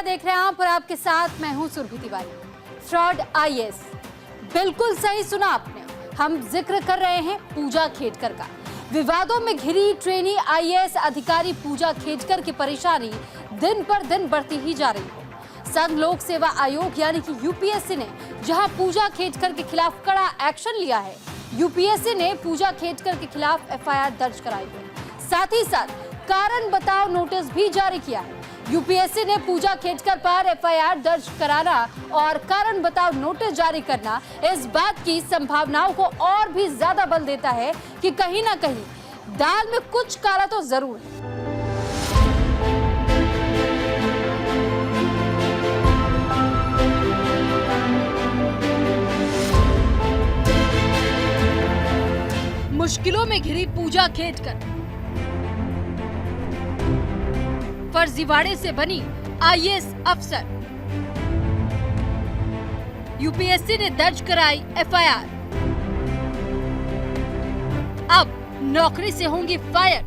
India देख रहे हैं आप और आपके साथ मैं हूं सुरभि तिवारी। फ्रॉड आईएएस, बिल्कुल सही सुना आपने। हम जिक्र कर रहे हैं पूजा खेडकर का। विवादों में घिरी ट्रेनी आईएएस अधिकारी पूजा खेडकर की परेशानी दिन पर दिन बढ़ती ही जा रही है। संघ लोक सेवा आयोग यानी कि यूपीएससी ने जहां पूजा खेडकर के खिलाफ कड़ा एक्शन लिया है, यूपीएससी ने पूजा खेडकर के खिलाफ एफआईआर दर्ज कराई है। साथ ही साथ कारण बताओ नोटिस भी जारी किया है। यूपीएससी ने पूजा खेडकर पर एफआईआर दर्ज कराना और कारण बताओ नोटिस जारी करना इस बात की संभावनाओं को और भी ज्यादा बल देता है कि कहीं ना कहीं दाल में कुछ काला तो जरूर है। मुश्किलों में घिरी पूजा खेडकर, फर्जीवाड़े से बनी आईएएस अफसर, यूपीएससी ने दर्ज कराई एफआईआर, अब नौकरी से होंगी फायर।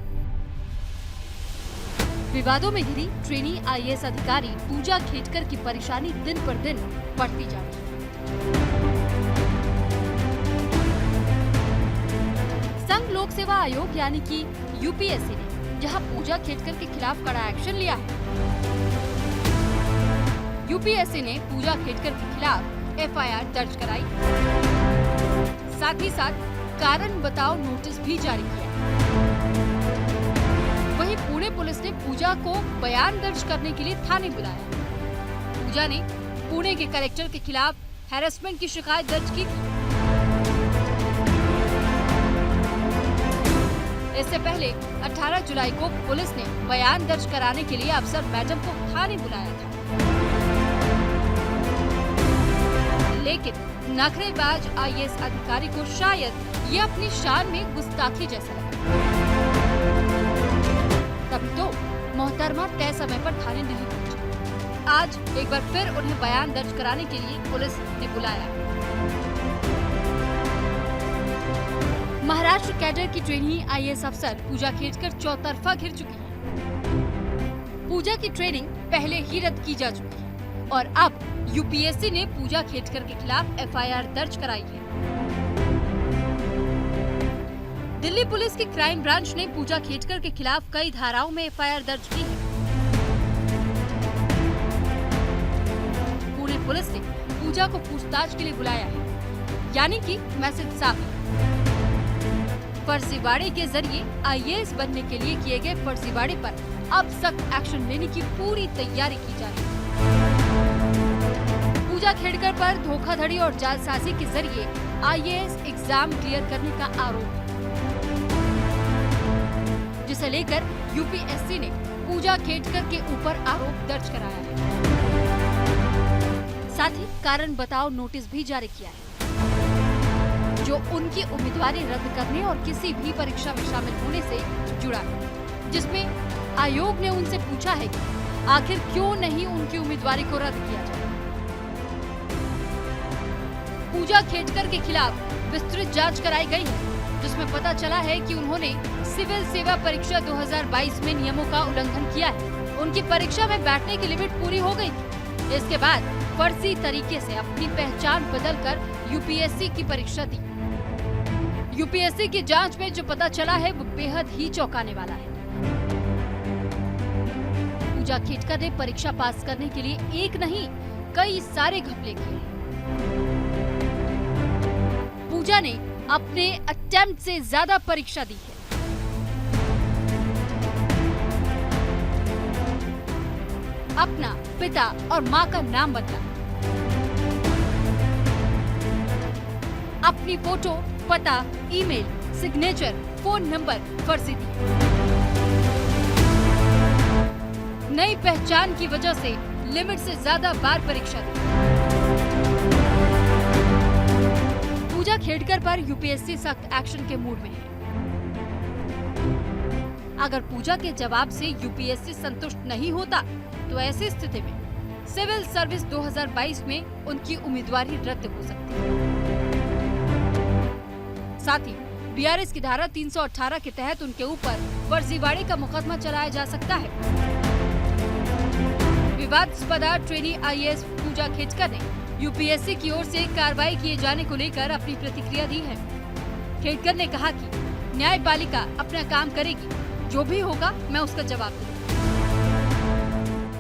विवादों में घिरी ट्रेनी आईएएस अधिकारी पूजा खेडकर की परेशानी दिन पर दिन बढ़ती जा रही है। संघ लोक सेवा आयोग यानी कि यूपीएससी ने जहां पूजा खेडकर के खिलाफ कड़ा एक्शन लिया है, यूपीएससी ने पूजा खेडकर के खिलाफ एफआईआर दर्ज कराई, साथ ही साथ कारण बताओ नोटिस भी जारी किया। वहीं पुणे पुलिस ने पूजा को बयान दर्ज करने के लिए थाने बुलाया। पूजा ने पुणे के कलेक्टर के खिलाफ हैरेसमेंट की शिकायत दर्ज की थी। इससे पहले 18 जुलाई को पुलिस ने बयान दर्ज कराने के लिए अफसर मैडम को थाने बुलाया था, लेकिन नखरेबाज आईएएस अधिकारी को शायद ये अपनी शान में गुस्ताखी जैसा लगा। तभी तो मोहतरमा तय समय पर थाने नहीं पहुंची। आज एक बार फिर उन्हें बयान दर्ज कराने के लिए पुलिस ने बुलाया। महाराष्ट्र कैडर की ट्रेनी आईएएस अफसर पूजा खेडकर चौतरफा घिर चुकी है। पूजा की ट्रेनिंग पहले ही रद्द की जा चुकी है और अब यूपीएससी ने पूजा खेडकर के खिलाफ एफआईआर दर्ज कराई है। दिल्ली पुलिस की क्राइम ब्रांच ने पूजा खेडकर के खिलाफ कई धाराओं में एफआईआर दर्ज की है। पुणे पुलिस ने पूजा को पूछताछ के लिए बुलाया है, यानी कि मैसेज साफ है। फर्जीवाड़े के जरिए आईएएस बनने के लिए किए गए फर्जीवाड़े पर अब सख्त एक्शन लेने की पूरी तैयारी की जा रही है। पूजा खेडकर पर धोखाधड़ी और जालसाजी के जरिए आईएएस एग्जाम क्लियर करने का आरोप है, जिसे लेकर यूपीएससी ने पूजा खेडकर के ऊपर आरोप दर्ज कराया है। साथ ही कारण बताओ नोटिस भी जारी किया है, जो उनकी उम्मीदवारी रद्द करने और किसी भी परीक्षा में शामिल होने से जुड़ा है, जिसमें आयोग ने उनसे पूछा है कि आखिर क्यों नहीं उनकी उम्मीदवारी को रद्द किया जाए। पूजा खेडकर के खिलाफ विस्तृत जांच कराई गई है, जिसमें पता चला है कि उन्होंने सिविल सेवा परीक्षा 2022 में नियमों का उल्लंघन किया है। उनकी परीक्षा में बैठने की लिमिट पूरी हो गई थी। इसके बाद फर्जी तरीके से अपनी पहचान बदलकर यूपीएससी की परीक्षा दी। यूपीएससी की जांच में जो पता चला है वो बेहद ही चौंकाने वाला है। पूजा खेडकर ने परीक्षा पास करने के लिए एक नहीं कई सारे घपले किए। पूजा ने अपने अटेम्प्ट से ज्यादा परीक्षा दी है। अपना पिता और मां का नाम बदला, अपनी फोटो, पता, ईमेल, सिग्नेचर, फोन नंबर फर्जी दी। नई पहचान की वजह से लिमिट से ज्यादा बार परीक्षा दी। पूजा खेडकर पर यूपीएससी सख्त एक्शन के मूड में है। अगर पूजा के जवाब से यूपीएससी संतुष्ट नहीं होता तो ऐसी स्थिति में सिविल सर्विस 2022 में उनकी उम्मीदवारी रद्द हो सकती है। साथ ही बीआरएस की धारा 318 के तहत उनके ऊपर फर्जीवाड़े का मुकदमा चलाया जा सकता है। विवादास्पद ट्रेनी आईएएस पूजा खेटकर ने यूपीएससी की ओर से कार्रवाई किए जाने को लेकर अपनी प्रतिक्रिया दी है। खेटकर ने कहा कि न्यायपालिका अपना काम करेगी, जो भी होगा मैं उसका जवाब दूंगा।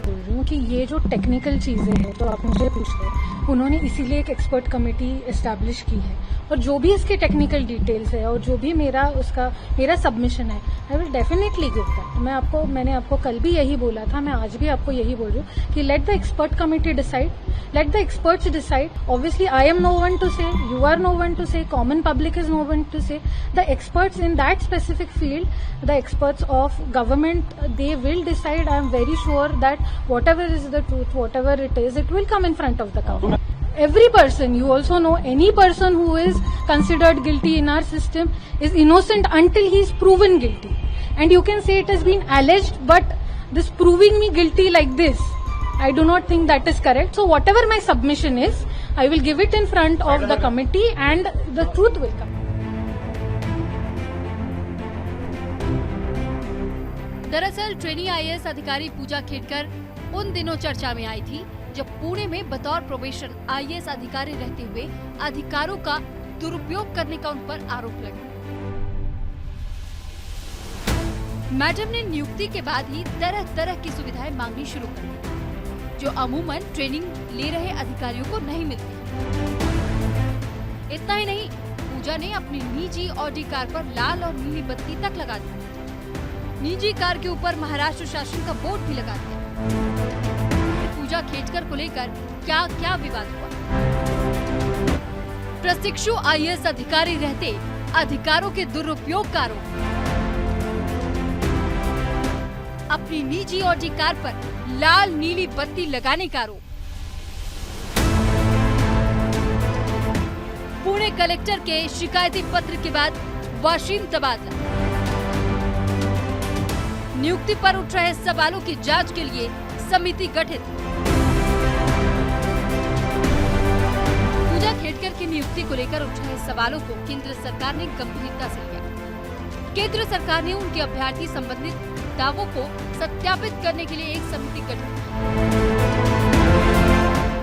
बोल रही हूँ कि ये जो टेक्निकल चीजें हैं तो आप मुझे पूछ रहे हैं, उन्होंने इसीलिए एक एक्सपर्ट कमेटी एस्टैब्लिश की है और जो भी इसके टेक्निकल डिटेल्स है और जो भी मेरा सबमिशन है, I will definitely give that. मैंने आपको कल भी यही बोला था, मैं आज भी आपको यही बोल रही हूँ कि let the expert committee decide, let the experts decide. Obviously I am no one to say, you are no one to say, common public is no one to say. The experts in that specific field, the experts of government, they will decide. I am very sure that whatever is the truth, whatever it is, it will come in front of the court. Every person, you also know, any person who is considered guilty in our system is innocent until he is proven guilty. And you can say it has been alleged, but this proving me guilty like this, I do not think that is correct. So whatever my submission is, I will give it in front of the committee and the truth will come. दरअसल trainee IAS अधिकारी पूजा खेटकर उन दिनों चर्चा में आई थी जब पुणे में बतौर प्रोबेशन आईएएस अधिकारी रहते हुए अधिकारों का दुरुपयोग करने का उन पर आरोप लगा। मैडम ने नियुक्ति के बाद ही तरह तरह की सुविधाएं मांगनी शुरू कर दी, जो अमूमन ट्रेनिंग ले रहे अधिकारियों को नहीं मिलती। इतना ही नहीं, पूजा ने अपनी निजी ऑडी कार पर लाल और नीली बत्ती तक लगा दी। निजी कार के ऊपर महाराष्ट्र शासन का बोर्ड भी लगा दिया। पूजा खेटकर को लेकर क्या क्या विवाद हुआ? प्रशिक्षु आईएएस अधिकारी रहते अधिकारों के दुरुपयोग का आरोप। अपनी निजी ऑडी कार पर लाल नीली बत्ती लगाने का आरोप। पुणे कलेक्टर के शिकायती पत्र के बाद वाशिम तबादला। नियुक्ति पर उठ रहे सवालों की जांच के लिए समिति गठित। पूजा खेटकर की नियुक्ति को लेकर उठ रहे सवालों को केंद्र सरकार ने गंभीरता से लिया। केंद्र सरकार ने उनके अभ्यर्थी संबंधित दावों को सत्यापित करने के लिए एक समिति गठित की।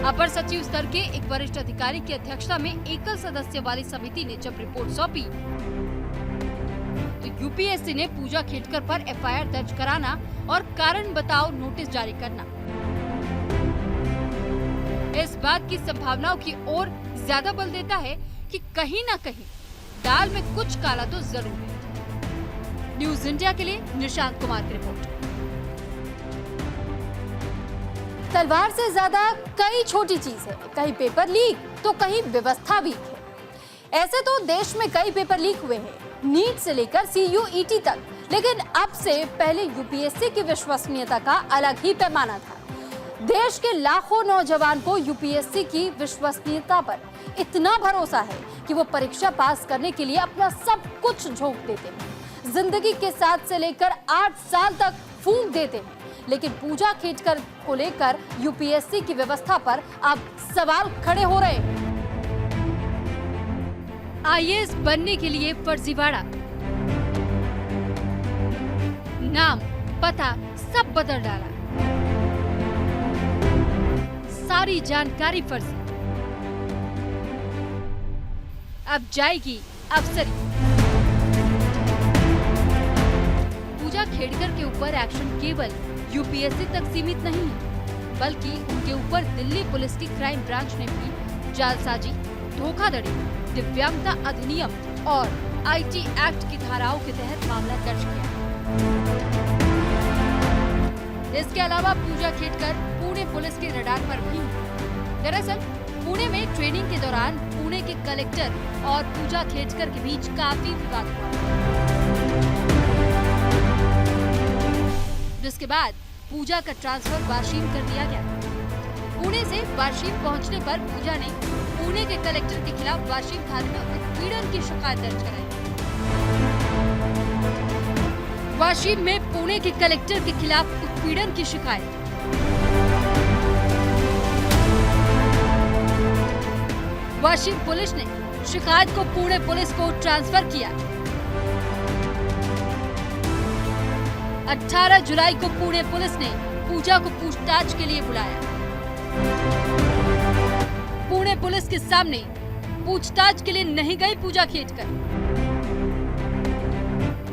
अपर सचिव स्तर के एक वरिष्ठ अधिकारी की अध्यक्षता में एकल सदस्य वाली समिति ने जब रिपोर्ट सौंपी तो यूपीएससी ने पूजा खेटकर पर एफआईआर दर्ज कराना और कारण बताओ नोटिस जारी करना इस बात की संभावनाओं की ओर ज्यादा बल देता है कि कहीं न कहीं दाल में कुछ काला तो जरूर है। न्यूज इंडिया के लिए निशांत कुमार की रिपोर्ट। तलवार से ज्यादा कई छोटी चीज है, कहीं पेपर लीक तो कहीं व्यवस्था वीक है। ऐसे तो देश में कई पेपर लीक हुए हैं, नीट से लेकर सीयूईटी तक, लेकिन अब से पहले यूपीएससी की विश्वसनीयता का अलग ही पैमाना था। देश के लाखों नौजवान को यूपीएससी की विश्वसनीयता पर इतना भरोसा है कि वो परीक्षा पास करने के लिए अपना सब कुछ झोंक देते हैं, जिंदगी के साथ से लेकर 8 साल तक फूंक देते हैं। लेकिन पूजा खेटकर को लेकर यूपीएससी की व्यवस्था पर अब सवाल खड़े हो रहे हैं। आईएएस बनने के लिए फर्जीवाड़ा, नाम पता सब बदल डाला, सारी जानकारी फर्जी। अब जाएगी अफसरी। पूजा खेटकर के ऊपर एक्शन केवल यूपीएससी तक सीमित नहीं है, बल्कि उनके ऊपर दिल्ली पुलिस की क्राइम ब्रांच ने भी जालसाजी, धोखाधड़ी, दिव्यांगता अधिनियम और आईटी एक्ट की धाराओं के तहत मामला दर्ज किया। इसके अलावा पूजा खेटकर पुणे पुलिस के रडार पर भी। दरअसल पुणे में ट्रेनिंग के दौरान पुणे के कलेक्टर और पूजा खेटकर के बीच काफी विवाद हुआ, जिसके बाद पूजा का ट्रांसफर वाशिम कर दिया गया। पुणे से वाशिम पहुंचने पर पूजा ने पुणे के कलेक्टर के खिलाफ वाशिम थाने में उत्पीड़न की शिकायत दर्ज कराई। वाशिम में पुणे के कलेक्टर के खिलाफ उत्पीड़न की शिकायत। वाशिम पुलिस ने शिकायत को पुणे पुलिस को ट्रांसफर किया। 18 जुलाई को पुणे पुलिस ने पूजा को पूछताछ के लिए बुलाया। पुणे पुलिस के सामने पूछताछ के लिए नहीं गई पूजा खेटकर।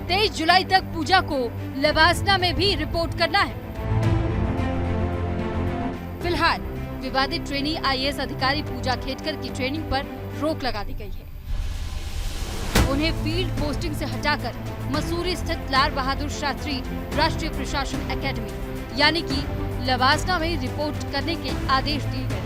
23 जुलाई तक पूजा को लवासना में भी रिपोर्ट करना है। फिलहाल विवादित ट्रेनी आईएएस अधिकारी पूजा खेटकर की ट्रेनिंग पर रोक लगा दी गई है। उन्हें फील्ड पोस्टिंग से हटाकर मसूरी स्थित लाल बहादुर शास्त्री राष्ट्रीय प्रशासन एकेडमी यानी कि लवासना में रिपोर्ट करने के आदेश दिए गए।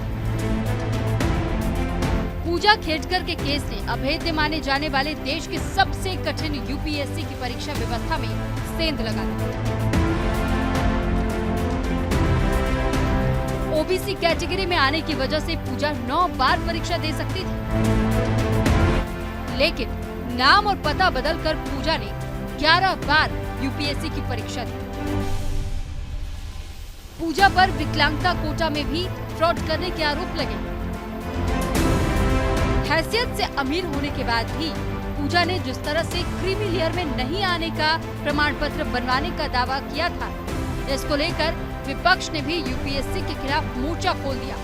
पूजा खेटकर के केस ने अभेद्य माने जाने वाले देश के सबसे कठिन यूपीएससी की परीक्षा व्यवस्था में सेंध लगा दी। ओबीसी कैटेगरी में आने की वजह से पूजा 9 बार परीक्षा दे सकती थी, लेकिन नाम और पता बदलकर पूजा ने 11 बार यूपीएससी की परीक्षा दी। पूजा पर विकलांगता कोटा में भी फ्रॉड करने के आरोप लगे। हैसियत से अमीर होने के बाद भी पूजा ने जिस तरह से क्रीमी लेयर में नहीं आने का प्रमाण पत्र बनवाने का दावा किया था, इसको लेकर विपक्ष ने भी यूपीएससी के खिलाफ मोर्चा खोल दिया।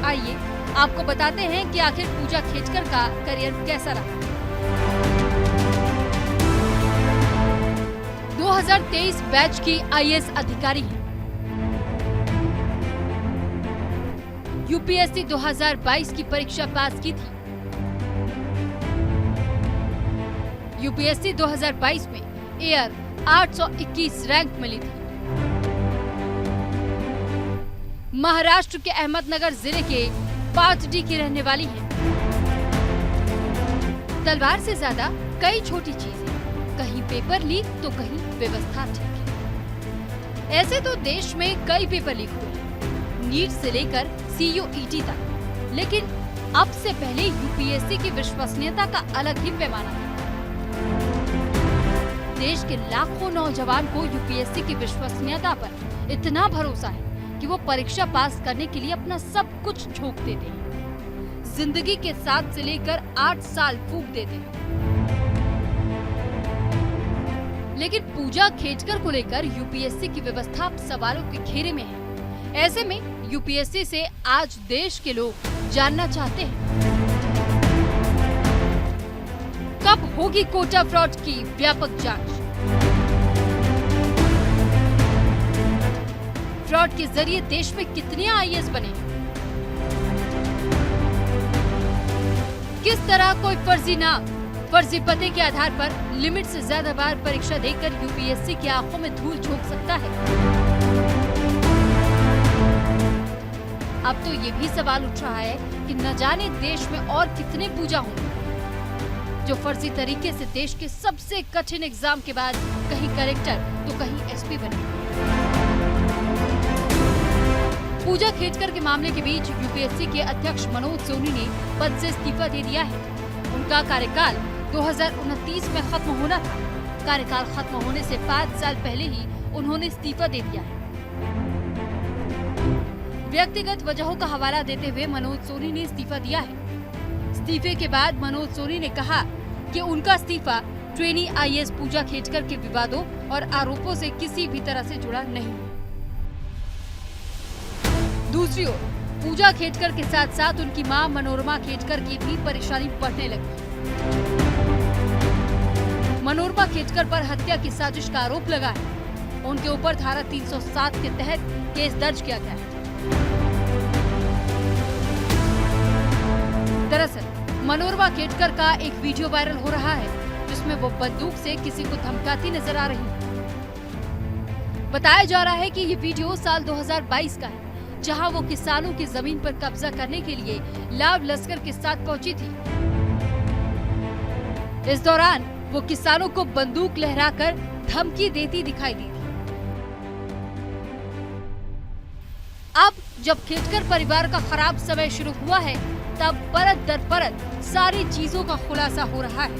आइए आपको बताते हैं कि आखिर पूजा खेटकर का करियर कैसा रहा। 2023 बैच की आईएएस अधिकारी है। यूपीएससी 2022 की परीक्षा पास की थी। यूपीएससी 2022 में एयर 821 रैंक मिली थी। महाराष्ट्र के अहमदनगर जिले के पाथडी की रहने वाली है। तलवार से ज्यादा कई छोटी चीजें, कहीं पेपर लीक तो कहीं व्यवस्था ठीक है। ऐसे तो देश में कई पेपर लीक हुए हैं, नीट से लेकर CUET तक, लेकिन अब से पहले यूपीएससी की विश्वसनीयता का अलग ही पैमाना है। देश के लाखों नौजवान को यूपीएससी की विश्वसनीयता पर इतना भरोसा है कि वो परीक्षा पास करने के लिए अपना सब कुछ झोंक देते हैं। जिंदगी के 7 से लेकर 8 साल फूंक देते हैं। लेकिन पूजा खेटकर को लेकर यूपीएससी की व्यवस्था सवालों के घेरे में है। ऐसे में यूपीएससी से आज देश के लोग जानना चाहते हैं, कब होगी कोटा फ्रॉड की व्यापक जांच। फ्रॉड के जरिए देश में कितने आईएएस बने, किस तरह कोई फर्जी नाम, फर्जी पते के आधार पर लिमिट से ज्यादा बार परीक्षा देकर यूपीएससी की आंखों में धूल झोंक सकता है। अब तो ये भी सवाल उठ रहा है कि न जाने देश में और कितने पूजा होंगे जो फर्जी तरीके से देश के सबसे कठिन एग्जाम के बाद कहीं कलेक्टर तो कहीं एसपी बने। पूजा खेटकर के मामले के बीच यूपीएससी के अध्यक्ष मनोज सोनी ने पद से इस्तीफा दे दिया है। उनका कार्यकाल 2029 में खत्म होना था। कार्यकाल खत्म होने से 5 साल पहले ही उन्होंने इस्तीफा दे दिया है। व्यक्तिगत वजहों का हवाला देते हुए मनोज सोनी ने इस्तीफा दिया है। इस्तीफे के बाद मनोज सोनी ने कहा कि उनका इस्तीफा ट्रेनी आईएएस पूजा खेटकर के विवादों और आरोपों से किसी भी तरह से जुड़ा नहीं है। दूसरी ओर पूजा खेटकर के साथ साथ उनकी मां मनोरमा खेटकर की भी परेशानी बढ़ने लगी। मनोरमा खेटकर पर हत्या की साजिश का आरोप लगा है। उनके ऊपर धारा 307 के तहत केस दर्ज किया गया है। दरअसल मनोरमा खेटकर का एक वीडियो वायरल हो रहा है जिसमें वो बंदूक से किसी को धमकाती नजर आ रही है। बताया जा रहा है कि ये वीडियो साल 2022 का है, जहां वो किसानों की जमीन पर कब्जा करने के लिए लाव लश्कर के साथ पहुंची थी। इस दौरान वो किसानों को बंदूक लहराकर धमकी देती दिखाई दी थी। अब जब खेटकर परिवार का खराब समय शुरू हुआ है, तब परत दर परत सारी चीजों का खुलासा हो रहा है।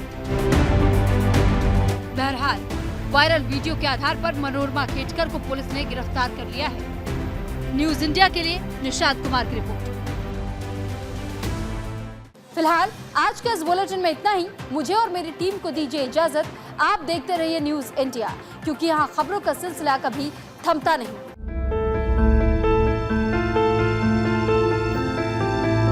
बहरहाल वायरल वीडियो के आधार पर मनोरमा खेटकर को पुलिस ने गिरफ्तार कर लिया है। न्यूज इंडिया के लिए निशाद कुमार की रिपोर्ट। फिलहाल आज के इस बुलेटिन में इतना ही। मुझे और मेरी टीम को दीजिए इजाजत। आप देखते रहिए न्यूज़ इंडिया, क्योंकि यहाँ खबरों का सिलसिला कभी थमता नहीं।